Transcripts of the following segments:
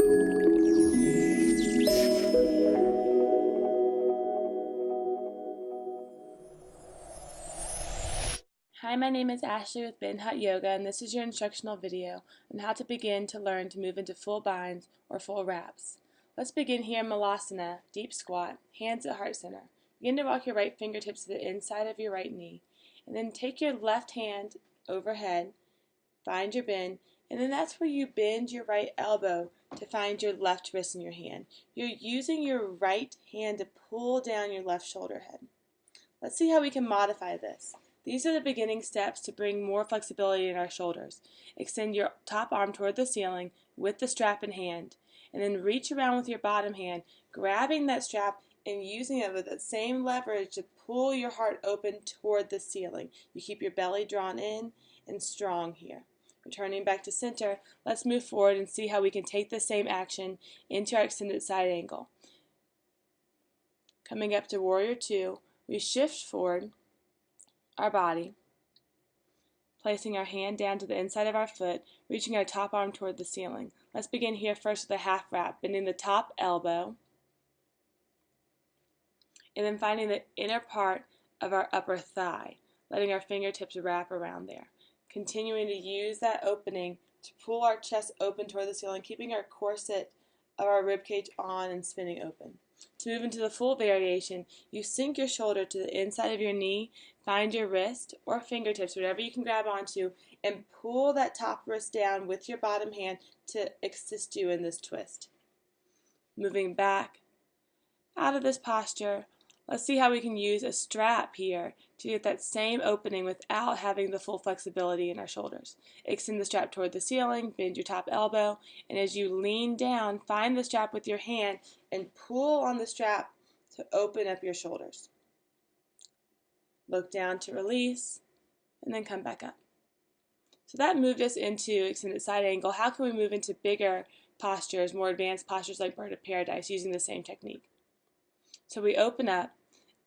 Hi, my name is Ashley with Ben Hot Yoga, and this is your instructional video on how to begin to learn to move into full binds or full wraps. Let's begin here in Malasana, deep squat, hands at heart center. Begin to walk your right fingertips to the inside of your right knee, and then take your left hand overhead, find your bend, and then that's where you bend your right elbow to find your left wrist in your hand. You're using your right hand to pull down your left shoulder head. Let's see how we can modify this. These are the beginning steps to bring more flexibility in our shoulders. Extend your top arm toward the ceiling with the strap in hand, and then reach around with your bottom hand, grabbing that strap and using it with that same leverage to pull your heart open toward the ceiling. You keep your belly drawn in and strong here. Returning back to center, let's move forward and see how we can take the same action into our extended side angle. Coming up to Warrior Two, we shift forward our body, placing our hand down to the inside of our foot, reaching our top arm toward the ceiling. Let's begin here first with a half wrap, bending the top elbow, and then finding the inner part of our upper thigh, letting our fingertips wrap around there. Continuing to use that opening to pull our chest open toward the ceiling, keeping our corset of our ribcage on and spinning open. To move into the full variation, you sink your shoulder to the inside of your knee, find your wrist or fingertips, whatever you can grab onto, and pull that top wrist down with your bottom hand to assist you in this twist. Moving back out of this posture, let's see how we can use a strap here to get that same opening without having the full flexibility in our shoulders. Extend the strap toward the ceiling, bend your top elbow, and as you lean down, find the strap with your hand and pull on the strap to open up your shoulders. Look down to release, and then come back up. So that moved us into extended side angle. How can we move into bigger postures, more advanced postures like Bird of Paradise using the same technique? So we open up,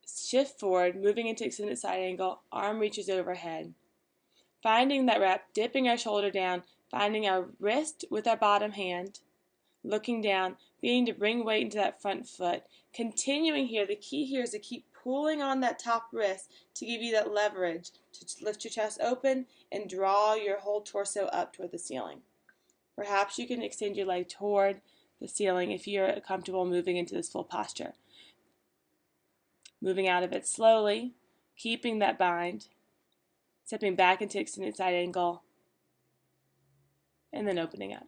shift forward, moving into extended side angle, arm reaches overhead. Finding that wrap, dipping our shoulder down, finding our wrist with our bottom hand, looking down, beginning to bring weight into that front foot. Continuing here, the key here is to keep pulling on that top wrist to give you that leverage to lift your chest open and draw your whole torso up toward the ceiling. Perhaps you can extend your leg toward the ceiling if you're comfortable moving into this full posture. Moving out of it slowly, keeping that bind, stepping back into extended side angle, and then opening up.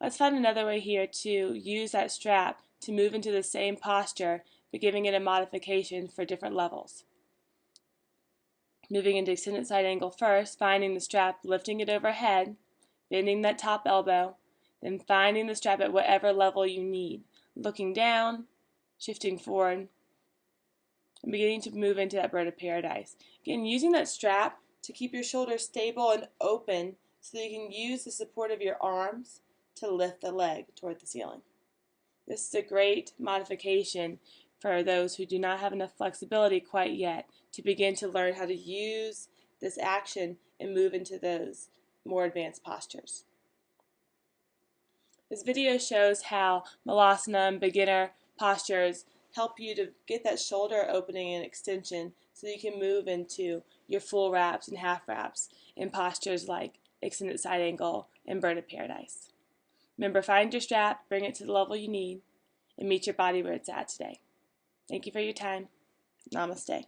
Let's find another way here to use that strap to move into the same posture, but giving it a modification for different levels. Moving into extended side angle first, finding the strap, lifting it overhead, bending that top elbow, then finding the strap at whatever level you need. Looking down, shifting forward, and beginning to move into that Bird of Paradise. Again, using that strap to keep your shoulders stable and open so that you can use the support of your arms to lift the leg toward the ceiling. This is a great modification for those who do not have enough flexibility quite yet to begin to learn how to use this action and move into those more advanced postures. This video shows how Malasana and beginner postures help you to get that shoulder opening and extension so that you can move into your full wraps and half wraps in postures like extended side angle and Bird of Paradise. Remember, find your strap, bring it to the level you need, and meet your body where it's at today. Thank you for your time. Namaste.